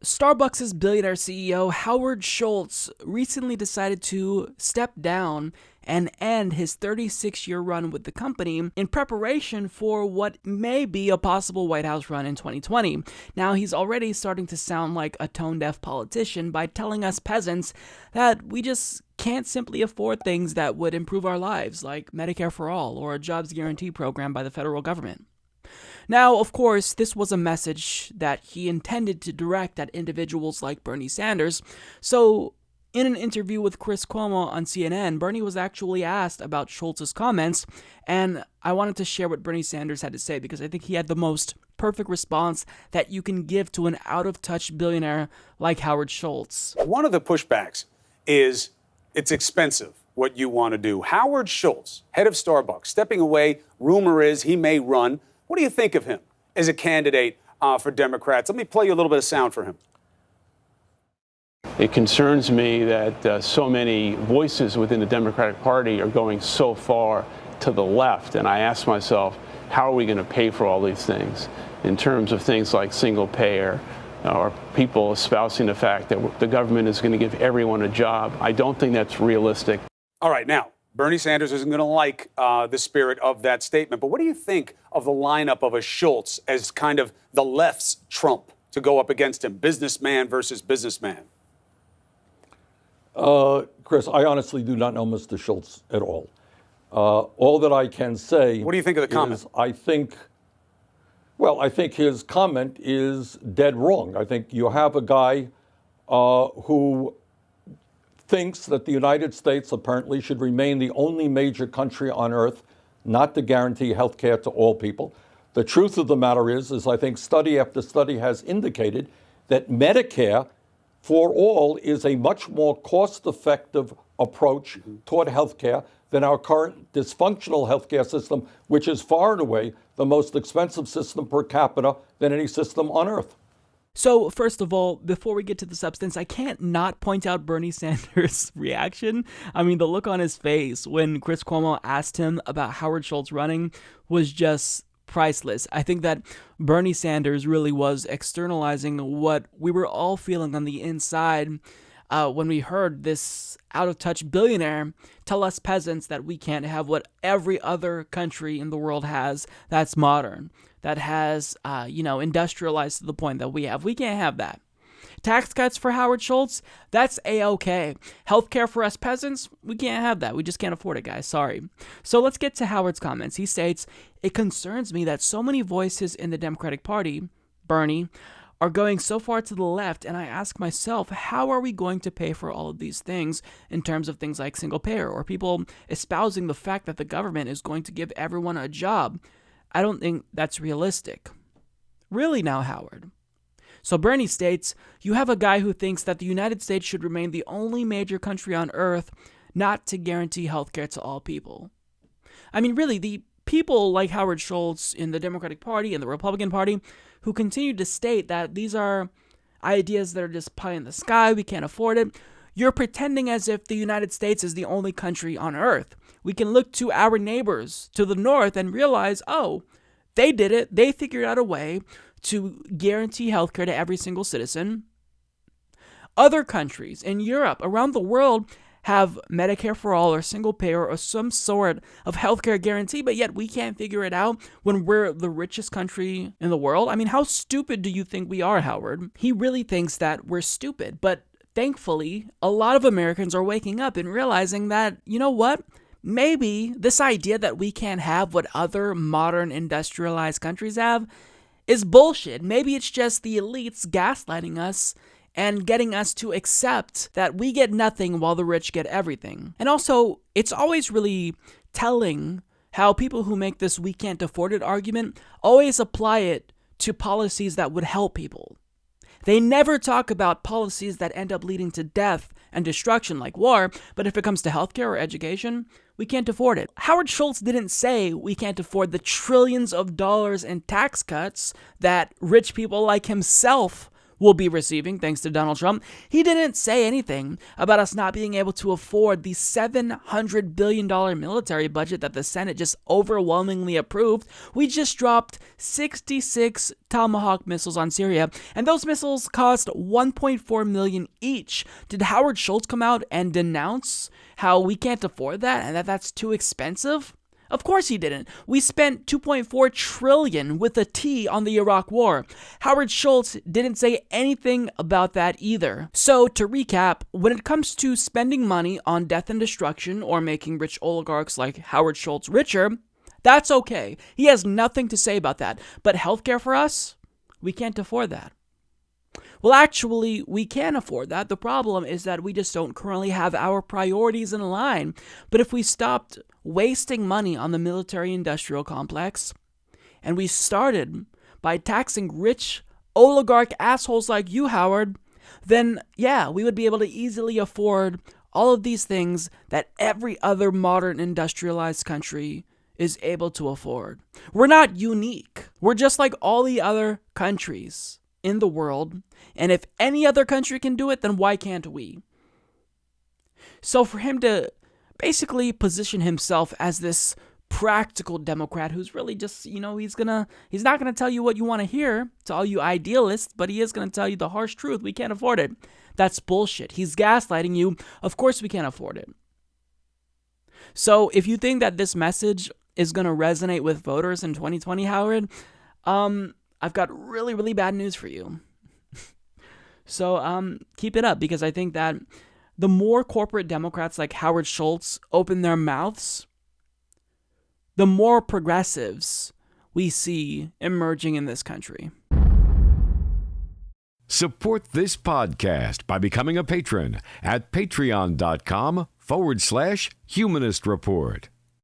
Starbucks' billionaire CEO Howard Schultz recently decided to step down and end his 36-year run with the company in preparation for what may be a possible White House run in 2020. Now, he's already starting to sound like a tone-deaf politician by telling us peasants that we just can't simply afford things that would improve our lives, like Medicare for all or a jobs guarantee program by the federal government. Now, of course, this was a message that he intended to direct at individuals like Bernie Sanders, so in an interview with Chris Cuomo on CNN, Bernie was actually asked about Schultz's comments, and I wanted to share what Bernie Sanders had to say because I think he had the most perfect response that you can give to an out-of-touch billionaire like Howard Schultz. One of the pushbacks is it's expensive, what you want to do. Howard Schultz, head of Starbucks, stepping away. Rumor is he may run. What do you think of him as a candidate for Democrats? Let me play you a little bit of sound for him. It concerns me that so many voices within the Democratic Party are going so far to the left. And I ask myself, how are we going to pay for all these things in terms of things like single payer or people espousing the fact that the government is going to give everyone a job? I don't think that's realistic. All right, now, Bernie Sanders isn't going to like the spirit of that statement. But what do you think of the lineup of a Schultz as kind of the left's Trump to go up against him, businessman versus businessman? Chris, I honestly do not know Mr. Schultz at all. All that I can say. What do you think of the comment? I think his comment is dead wrong. I think you have a guy who thinks that the United States apparently should remain the only major country on earth not to guarantee health care to all people. The truth of the matter is I think study after study has indicated that Medicare for all is a much more cost-effective approach toward health care than our current dysfunctional healthcare system, which is far and away the most expensive system per capita than any system on earth. So, first of all, before we get to the substance, I can't not point out Bernie Sanders' reaction. I mean, the look on his face when Chris Cuomo asked him about Howard Schultz running was just priceless. I think that Bernie Sanders really was externalizing what we were all feeling on the inside when we heard this out-of-touch billionaire tell us peasants that we can't have what every other country in the world has that's modern, that has, industrialized to the point that we have. We can't have that. Tax cuts for Howard Schultz, that's A-okay. Healthcare for us peasants, we can't have that. We just can't afford it, guys. Sorry. So let's get to Howard's comments. He states, "It concerns me that so many voices in the Democratic Party, Bernie, are going so far to the left, and I ask myself, how are we going to pay for all of these things in terms of things like single payer or people espousing the fact that the government is going to give everyone a job? I don't think that's realistic." Really now, Howard? So Bernie states, you have a guy who thinks that the United States should remain the only major country on earth not to guarantee healthcare to all people. I mean, really, the people like Howard Schultz in the Democratic Party and the Republican Party who continue to state that these are ideas that are just pie in the sky, we can't afford it. You're pretending as if the United States is the only country on earth. We can look to our neighbors to the north and realize, oh, they did it. They figured out a way to guarantee healthcare to every single citizen. Other countries in Europe, around the world, have Medicare for all or single payer or some sort of healthcare guarantee, but yet we can't figure it out when we're the richest country in the world. I mean, how stupid do you think we are, Howard? He really thinks that we're stupid, but thankfully, a lot of Americans are waking up and realizing that, you know what? Maybe this idea that we can't have what other modern industrialized countries have is bullshit. Maybe it's just the elites gaslighting us and getting us to accept that we get nothing while the rich get everything. And also, it's always really telling how people who make this "we can't afford it" argument always apply it to policies that would help people. They never talk about policies that end up leading to death and destruction like war, but if it comes to healthcare or education, we can't afford it. Howard Schultz didn't say we can't afford the trillions of dollars in tax cuts that rich people like himself will be receiving thanks to Donald Trump. He didn't say anything about us not being able to afford the $700 billion military budget that the Senate just overwhelmingly approved. We just dropped 66 Tomahawk missiles on Syria, and those missiles cost $1.4 million each. Did Howard Schultz come out and denounce how we can't afford that and that that's too expensive? Of course he didn't. We spent $2.4 trillion with a T on the Iraq War. Howard Schultz didn't say anything about that either. So to recap, when it comes to spending money on death and destruction or making rich oligarchs like Howard Schultz richer, that's okay. He has nothing to say about that. But healthcare for us, we can't afford that. Well, actually, we can afford that. The problem is that we just don't currently have our priorities in line. But if we stopped wasting money on the military-industrial complex, and we started by taxing rich oligarch assholes like you, Howard, then yeah, we would be able to easily afford all of these things that every other modern industrialized country is able to afford. We're not unique. We're just like all the other countries in the world, and if any other country can do it, then why can't we? So for him to basically position himself as this practical Democrat who's really just, he's not gonna tell you what you want to hear to all you idealists, but he is gonna tell you the harsh truth. We can't afford it. That's bullshit. He's gaslighting you. Of course we can't afford it. So if you think that this message is gonna resonate with voters in 2020, Howard, I've got really, really bad news for you. So keep it up, because I think that the more corporate Democrats like Howard Schultz open their mouths, the more progressives we see emerging in this country. Support this podcast by becoming a patron at patreon.com/Humanist Report.